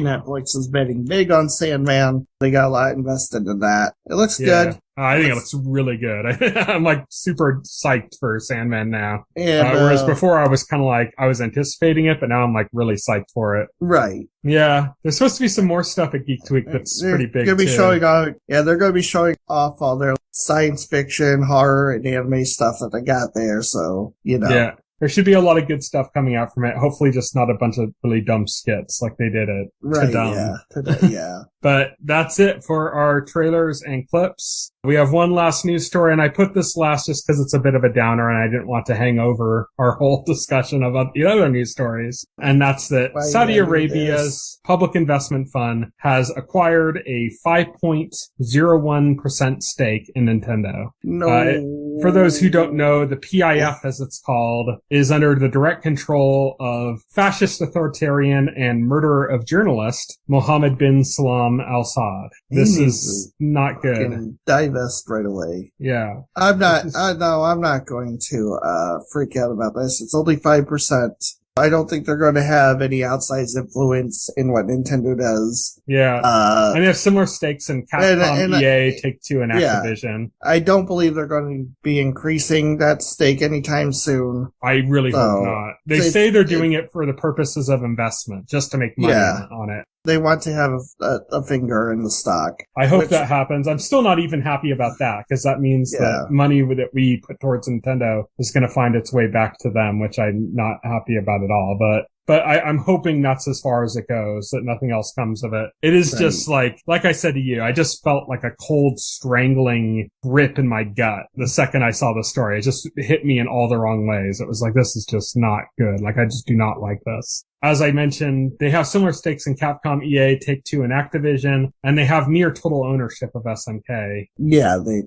Netflix is betting big on Sandman. They got a lot invested in that. It looks good. I think it looks really good. I'm like super psyched for Sandman now. And, whereas before I was kind of like, I was anticipating it, but now I'm like really psyched for it. Right. Yeah. There's supposed to be some more stuff at Geek Week that's pretty big they're going to be showing off all their science fiction, horror, and anime stuff that they got there. So, Yeah. There should be a lot of good stuff coming out from it. Hopefully just not a bunch of really dumb skits like they did at Tadum. Yeah. But that's it for our trailers and clips. We have one last news story, and I put this last just because it's a bit of a downer, and I didn't want to hang over our whole discussion about the other news stories. And that's that Saudi Arabia's public investment fund has acquired a 5.01% stake in Nintendo. For those who don't know, the PIF, as it's called, is under the direct control of fascist authoritarian and murderer of journalist Mohammed bin Salam al-Saud. This is not good. Divest right away. Yeah. I'm not going to freak out about this. It's only 5%. I don't think they're going to have any outsized influence in what Nintendo does. Yeah. And they have similar stakes in Capcom, EA, Take-Two, and Activision. I don't believe they're going to be increasing that stake anytime soon. I really hope not. They say they're doing it for the purposes of investment, just to make money on it. They want to have a finger in the stock. I hope that happens. I'm still not even happy about that, because that means that money that we put towards Nintendo is going to find its way back to them, which I'm not happy about at all. But I'm hoping that's as far as it goes, that nothing else comes of it. It is just like I said to you, I just felt like a cold, strangling grip in my gut the second I saw the story. It just hit me in all the wrong ways. It was like, this is just not good. Like, I just do not like this. As I mentioned, they have similar stakes in Capcom, EA, Take-Two, and Activision, and they have near total ownership of SNK. Yeah, they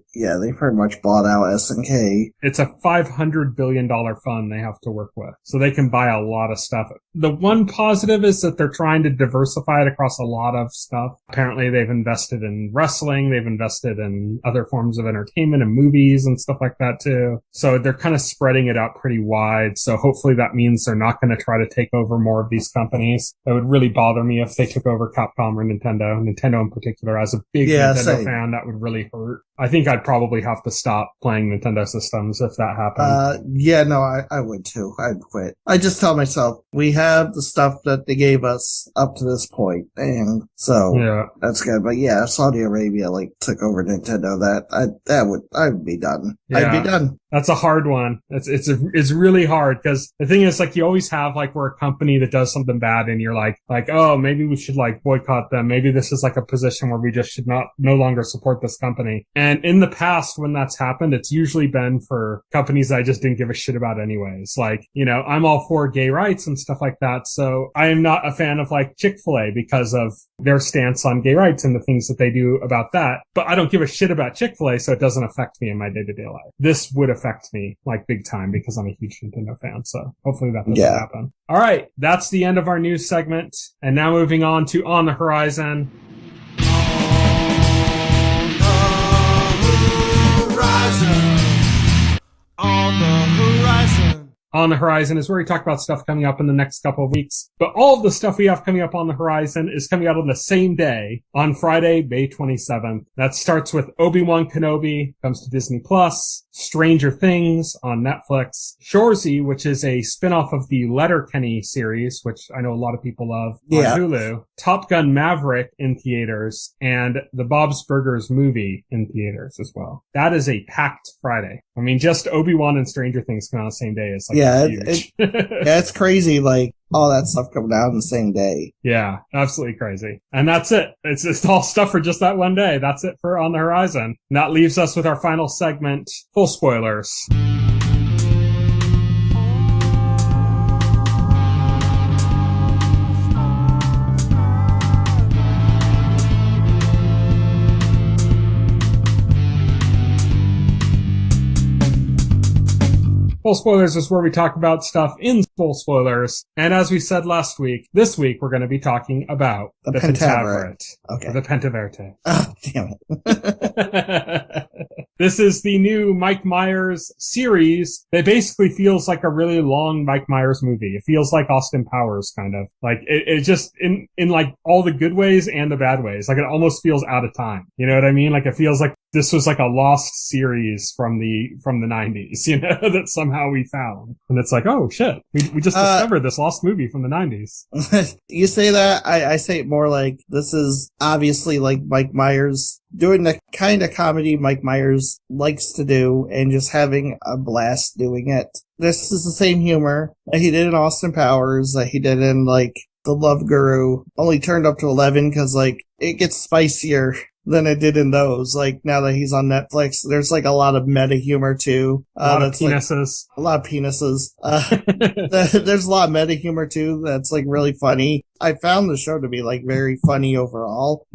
pretty much bought out SNK. It's a $500 billion fund they have to work with, so they can buy a lot of stuff. The one positive is that they're trying to diversify it across a lot of stuff. Apparently, they've invested in wrestling, they've invested in other forms of entertainment and movies and stuff like that too. So they're kind of spreading it out pretty wide. So hopefully that means they're not going to try to take over more of these companies. It would really bother me if they took over Capcom or Nintendo in particular. As a big Nintendo fan, that would really hurt. I think I'd probably have to stop playing Nintendo systems if that happened. I would too. I'd quit. I just tell myself, we have the stuff that they gave us up to this point, and so that's good. But yeah, if Saudi Arabia took over Nintendo, I would be done. Yeah. I'd be done. That's a hard one. It's really hard, because the thing is, you always have where a company that does something bad and you're like, oh, maybe we should boycott them. Maybe this is a position where we just should no longer support this company. And in the past, when that's happened, it's usually been for companies that I just didn't give a shit about anyways. I'm all for gay rights and stuff like that. So I am not a fan of Chick-fil-A because of their stance on gay rights and the things that they do about that. But I don't give a shit about Chick-fil-A, so it doesn't affect me in my day-to-day life. This would affect me big time because I'm a huge Nintendo fan. So hopefully that doesn't happen. All right. That's the end of our news segment. And now moving on to On the Horizon. On the Horizon is where we talk about stuff coming up in the next couple of weeks. But all of the stuff we have coming up on the horizon is coming out on the same day, on Friday, May 27th. That starts with Obi-Wan Kenobi, comes to Disney+, Stranger Things on Netflix, Shoresy, which is a spin-off of the Letterkenny series, which I know a lot of people love, on Hulu, Top Gun Maverick in theaters, and the Bob's Burgers movie in theaters as well. That is a packed Friday. I mean, just Obi-Wan and Stranger Things coming out on the same day is huge. It's crazy, all that stuff coming out on the same day. Yeah, absolutely crazy. And that's it. It's all stuff for just that one day. That's it for On the Horizon. And that leaves us with our final segment, full spoilers. Full Spoilers is where we talk about stuff in full spoilers. And as we said last week, this week we're going to be talking about the Pentaverate. Okay. The Penta-Vera-tay. Oh, damn it. This is the new Mike Myers series that basically feels like a really long Mike Myers movie. It feels like Austin Powers, kind of. Like, it just, in like all the good ways and the bad ways. Like, it almost feels out of time. You know what I mean? Like, it feels like this was like a lost series from the 90s, you know, that somehow we found. And it's like, oh shit, we just discovered this lost movie from the 90s. You say that, I say it more like this is obviously like Mike Myers doing the kind of comedy Mike Myers likes to do and just having a blast doing it. This is the same humor that he did in Austin Powers, that he did in like The Love Guru, only turned up to 11 because like it gets spicier than it did in those. Like, now that he's on Netflix, there's like a lot of meta humor too. A lot of penises. Like, a lot of penises. There's a lot of meta humor too that's like really funny. I found the show to be like very funny overall.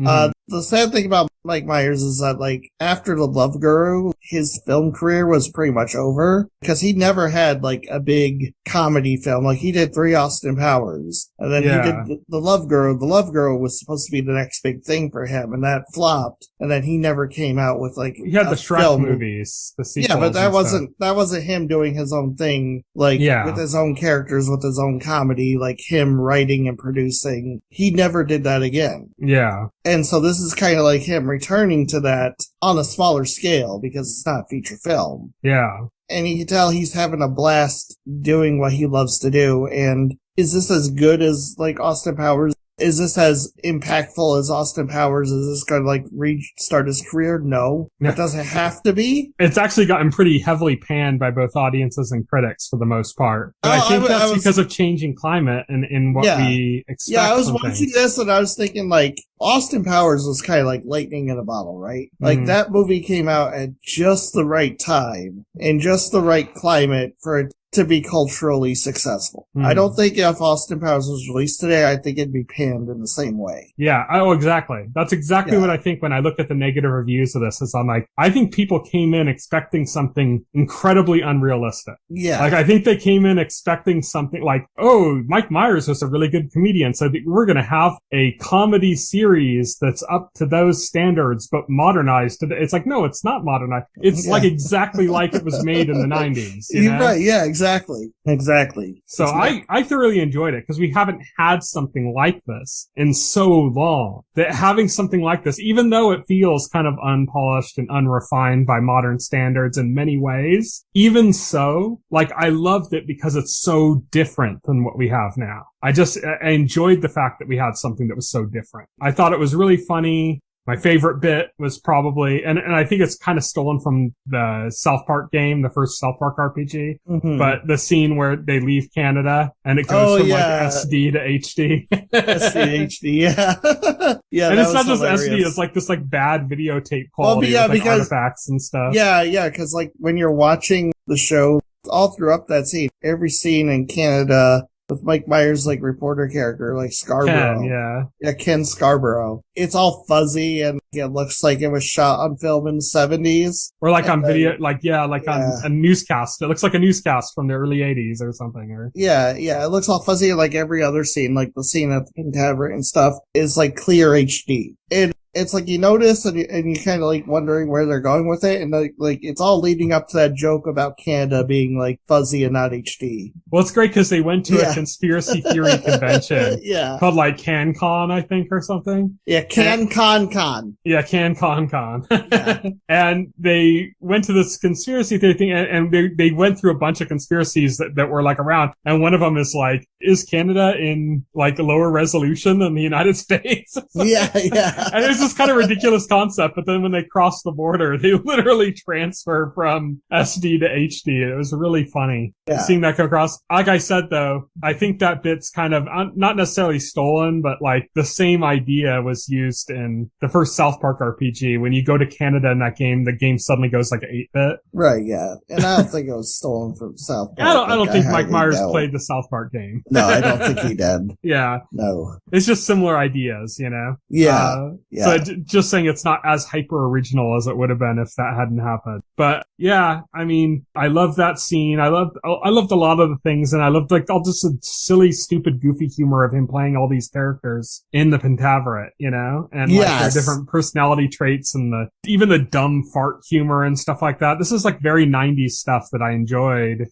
The sad thing about Mike Myers is that like after The Love Guru, his film career was pretty much over because he never had like a big comedy film. Like he did 3 Austin Powers and then he did The Love Guru. The Love Guru was supposed to be the next big thing for him and that flopped. And then he never came out with like he had the Shrek movies, the sequels. Yeah, but that wasn't him doing his own thing, like with his own characters, with his own comedy, like him writing and producing. He never did that again. Yeah. And so this is kind of like him returning to that on a smaller scale because it's not a feature film. Yeah. And you can tell he's having a blast doing what he loves to do. And is this as good as like Austin Powers? Is this as impactful as Austin Powers? Is this going to like restart his career? No. It doesn't have to be. It's actually gotten pretty heavily panned by both audiences and critics for the most part. But I think that's because of changing climate and in what we expect. Yeah, I was watching this and I was thinking like Austin Powers was kind of like lightning in a bottle, right? Like that movie came out at just the right time and just the right climate for it to be culturally successful. I don't think if Austin Powers was released today, I think it'd be panned in the same way. Yeah. Oh, exactly. That's exactly what I think when I look at the negative reviews of this. Is I'm like, I think people came in expecting something incredibly unrealistic. Yeah. Like, I think they came in expecting something like, oh, Mike Myers was a really good comedian, so we're going to have a comedy series that's up to those standards, but modernized. It's like, no, it's not modernized. It's like exactly like it was made in the 90s. You're right. Yeah, Exactly. So I thoroughly enjoyed it because we haven't had something like this in so long. That having something like this, even though it feels kind of unpolished and unrefined by modern standards in many ways, even so, like I loved it because it's so different than what we have now. I enjoyed the fact that we had something that was so different. I thought it was really funny. My favorite bit was probably, and I think it's kind of stolen from the South Park game, the first South Park RPG, but the scene where they leave Canada and it goes from like SD to HD. SD to HD, yeah. Yeah, and it's not just SD, it's like this like bad videotape quality with like artifacts and stuff. Yeah, because like when you're watching the show, all throughout that scene, every scene in Canada, with Mike Myers, like, reporter character, like Scarborough. Ken Scarborough. It's all fuzzy and it looks like it was shot on film in the 70s. Or like on video, on a newscast. It looks like a newscast from the early 80s or something. Yeah, it looks all fuzzy like every other scene, like the scene at the Pentaverate and stuff is like clear HD. It's like you notice and you kind of like wondering where they're going with it. And like it's all leading up to that joke about Canada being like fuzzy and not HD. Well, it's great because they went to a conspiracy theory convention called like CanCon, I think, or something. Yeah, CanCon. Yeah, CanCon. Yeah. And they went to this conspiracy theory thing and they went through a bunch of conspiracies that were like around. And one of them is like, is Canada in like a lower resolution than the United States? Yeah. And it's this kind of ridiculous concept, but then when they cross the border, they literally transfer from SD to HD. It was really funny seeing that come across. Like I said, though, I think that bit's kind of not necessarily stolen, but like the same idea was used in the first South Park RPG. When you go to Canada in that game, the game suddenly goes like 8-bit. Right, yeah. And I don't think it was stolen from South Park. I don't think Mike Myers played the South Park game. No, I don't think he did. Yeah. No. It's just similar ideas, you know? Yeah. So But just saying it's not as hyper original as it would have been if that hadn't happened. But yeah, I mean, I love that scene. I loved a lot of the things, and I loved like all just the silly, stupid, goofy humor of him playing all these characters in the Pentaverate, you know, and like their different personality traits and even the dumb fart humor and stuff like that. This is like very 90s stuff that I enjoyed.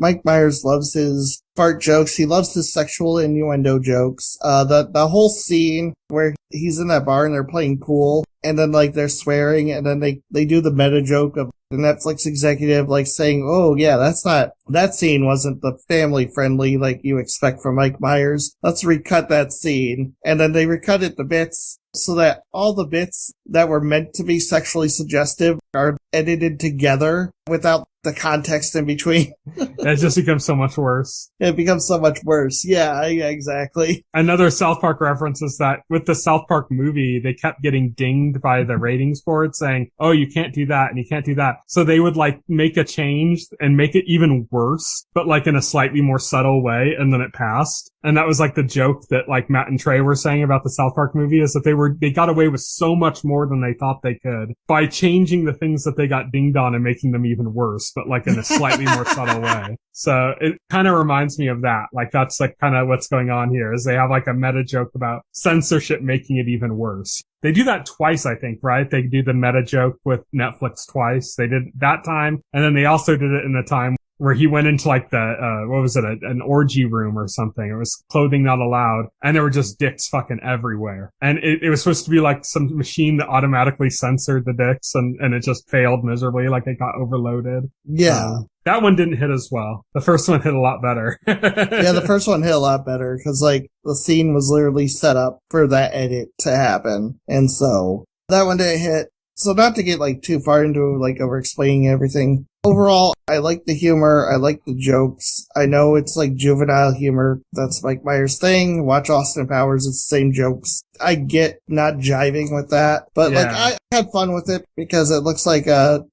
Mike Myers loves his fart jokes. He loves his sexual innuendo jokes. The whole scene where he's in that bar and they're playing pool and then like they're swearing and then they do the meta joke of the Netflix executive like saying, oh yeah, that scene wasn't the family friendly like you expect from Mike Myers. Let's recut that scene. And then they recut it to bits so that all the bits that were meant to be sexually suggestive are edited together without the context in between. It just becomes so much worse. It becomes so much worse. Yeah, exactly. Another South Park reference is that with the South Park movie, they kept getting dinged by the ratings board saying, oh, you can't do that and you can't do that. So they would like make a change and make it even worse, but like in a slightly more subtle way. And then it passed. And that was like the joke that like Matt and Trey were saying about the South Park movie is that they got away with so much more than they thought they could by changing the things that they got dinged on and making them even worse, but like in a slightly more subtle way. So it kind of reminds me of that. Like that's like kind of what's going on here is they have like a meta joke about censorship making it even worse. They do that twice, I think, right? They do the meta joke with Netflix twice. They did that time. And then they also did it in the time where he went into like an orgy room or something. It was clothing not allowed. And there were just dicks fucking everywhere. And it was supposed to be like some machine that automatically censored the dicks and it just failed miserably. Like it got overloaded. Yeah. That one didn't hit as well. The first one hit a lot better. Yeah, the first one hit a lot better because like the scene was literally set up for that edit to happen. And so that one didn't hit. So not to get like too far into like over explaining everything. Overall, I like the humor. I like the jokes. I know it's like juvenile humor. That's Mike Myers' thing. Watch Austin Powers. It's the same jokes. I get not jiving with that, but like I had fun with it because it looks like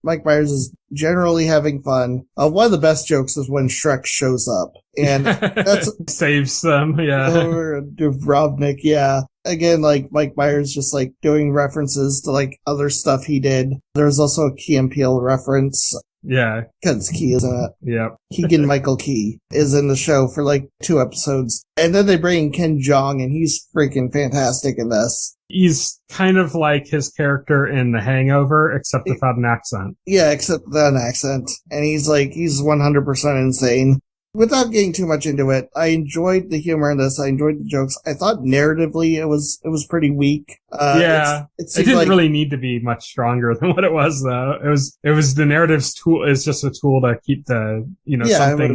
Mike Myers is generally having fun. One of the best jokes is when Shrek shows up and that's saves them. Yeah. Or Dubrovnik. Yeah. Again, like Mike Myers just like doing references to like other stuff he did. There's also a Key and Peele reference. Yeah. Because Key is in it. Yep. Keegan-Michael Key is in the show for like 2 episodes. And then they bring in Ken Jeong and he's freaking fantastic in this. He's kind of like his character in The Hangover, except without an accent. Yeah, except without an accent. And he's 100% insane. Without getting too much into it, I enjoyed the humor in this. I enjoyed the jokes. I thought narratively it was pretty weak. It didn't really need to be much stronger than what it was, though. It was the narrative's tool is just a tool to keep the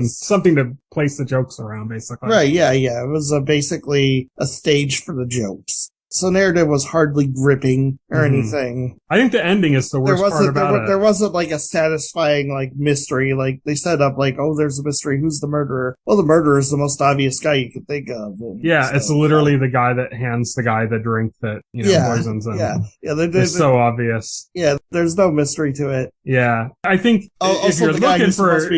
something to place the jokes around, basically. Right? Yeah. It was basically a stage for the jokes. So narrative was hardly gripping or anything. I think the ending is the worst part about it. There wasn't like a satisfying like mystery. Like they set up like, oh, there's a mystery. Who's the murderer? Well, the murderer is the most obvious guy you could think of. It's literally the guy that hands the guy the drink that poisons him. Yeah. It's so obvious. Yeah, there's no mystery to it. Yeah, I think if you're looking for, if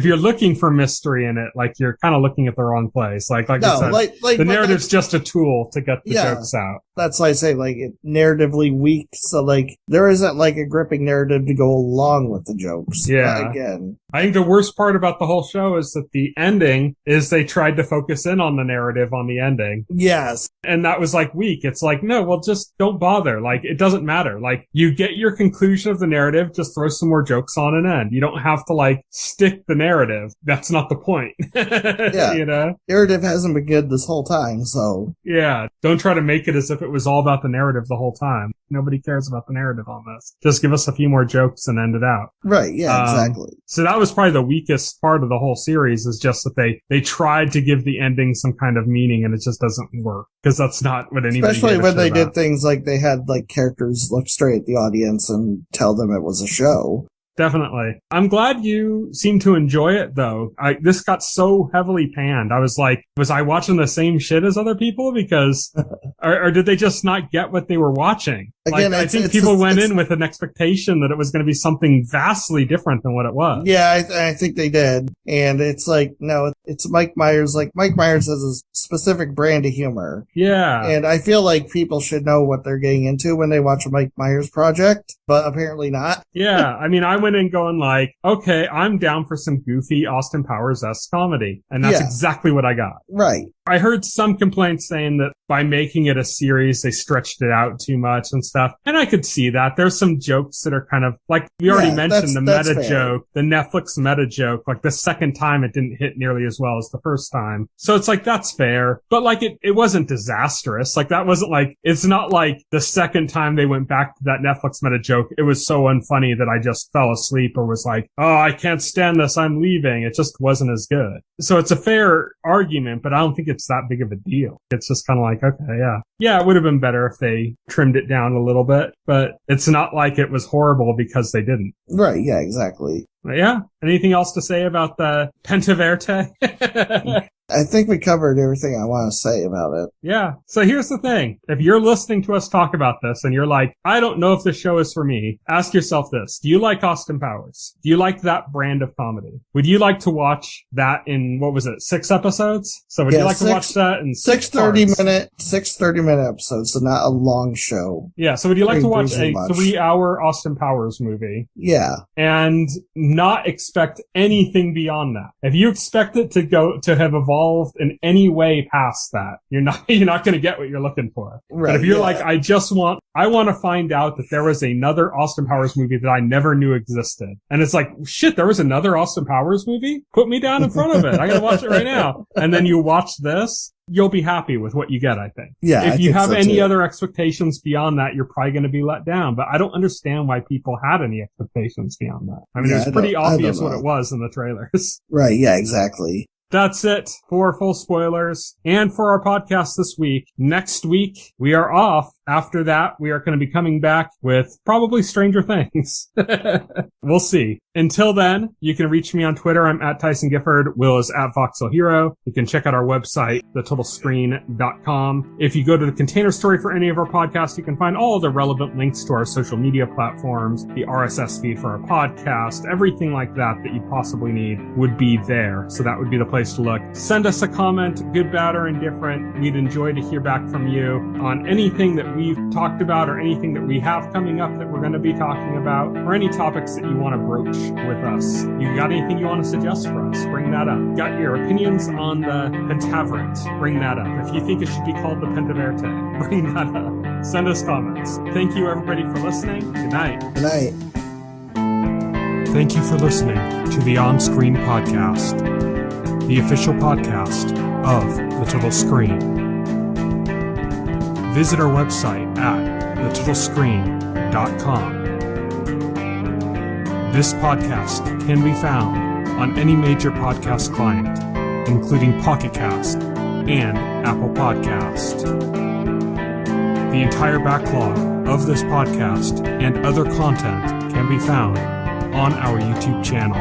you're looking for mystery in it, like you're kind of looking at the wrong place. Like I said, the narrative. It's just a tool to get the jokes out. That's why I say, like, it narratively weak. So, like, there isn't, like, a gripping narrative to go along with the jokes. Yeah. Again. I think the worst part about the whole show is that the ending is they tried to focus in on the narrative on the ending. Yes. And that was, like, weak. It's like, no, well, just don't bother. Like, it doesn't matter. Like, you get your conclusion of the narrative, just throw some more jokes on and end. You don't have to, like, stick the narrative. That's not the point. Yeah. You know? Narrative hasn't been good this whole time, so. Yeah. Don't try to make it as if it was all about the narrative the whole time. Nobody cares about the narrative on this. Just give us a few more jokes and end it out. Right, yeah, exactly. So that was probably the weakest part of the whole series, is just that they tried to give the ending some kind of meaning and it just doesn't work. Because that's not what anybody Especially when they did things like they had like characters look straight at the audience and tell them it was a show. Definitely. I'm glad you seem to enjoy it, though. This got so heavily panned. I was like, was I watching the same shit as other people? Because, or did they just not get what they were watching? Again, I think people went in with an expectation that it was going to be something vastly different than what it was. Yeah, I think they did. And it's like, no, it's Mike Myers. Like, Mike Myers has a specific brand of humor. Yeah. And I feel like people should know what they're getting into when they watch a Mike Myers project, but apparently not. Yeah. I mean, I went in going like, okay, I'm down for some goofy Austin Powers-esque comedy. And that's exactly what I got. Right. I heard some complaints saying that by making it a series, they stretched it out too much and stuff. And I could see that. There's some jokes that are kind of, like we already mentioned, the meta joke, the Netflix meta joke. Like the second time it didn't hit nearly as well as the first time. So it's like, that's fair. But like it wasn't disastrous. Like that wasn't like, it's not like the second time they went back to that Netflix meta joke, it was so unfunny that I just fell asleep or was like, oh, I can't stand this, I'm leaving. It just wasn't as good. So it's a fair argument, but I don't think it's that big of a deal. It's just kind of like, okay, yeah, it would have been better if they trimmed it down a little bit, but it's not like it was horrible because they didn't. Right, yeah, exactly. But yeah, anything else to say about the Penta-Vera-tay? I think we covered everything I want to say about it. Yeah. So here's the thing. If you're listening to us talk about this and you're like, I don't know if this show is for me, ask yourself this. Do you like Austin Powers? Do you like that brand of comedy? Would you like to watch that in, 6 episodes? So would you like to watch that in 6 30-minute episodes, so not a long show. Yeah. So would you like to watch a 3-hour Austin Powers movie? Yeah. And not expect anything beyond that. If you expect it to have evolved in any way past that, you're not going to get what you're looking for. Right, but if you're like, I want to find out that there was another Austin Powers movie that I never knew existed. And it's like, shit, there was another Austin Powers movie? Put me down in front of it. I got to watch it right now. And then you watch this, you'll be happy with what you get, I think. Yeah. If you have any other expectations beyond that, you're probably going to be let down. But I don't understand why people had any expectations beyond that. I mean, it was pretty obvious what it was in the trailers. Right. Yeah, exactly. That's it for full spoilers and for our podcast this week. Next week, we are off. After that, we are going to be coming back with probably Stranger Things. We'll see. Until then, you can reach me on Twitter. I'm at Tyson Gifford. Will is at Voxel Hero. You can check out our website, thetotalscreen.com. If you go to the container story for any of our podcasts, you can find all the relevant links to our social media platforms, the RSS feed for our podcast, everything like that you possibly need would be there. So that would be the place to look. Send us a comment, good, bad, or indifferent. We'd enjoy to hear back from you on anything that we've talked about or anything that we have coming up that we're going to be talking about, or any topics that you want to broach with us. You got anything you want to suggest for us? Bring that up. Got your opinions on the Pentaverate? Bring that up. If you think it should be called the Penta-Vera-tay, bring that up. Send us comments. Thank you, everybody, for listening. Good night. Good night. Thank you for listening to the OnScreen podcast, the official podcast of The Total Screen. Visit our website at thetotalscreen.com. This podcast can be found on any major podcast client, including Pocket Cast and Apple Podcast. The entire backlog of this podcast and other content can be found on our YouTube channel.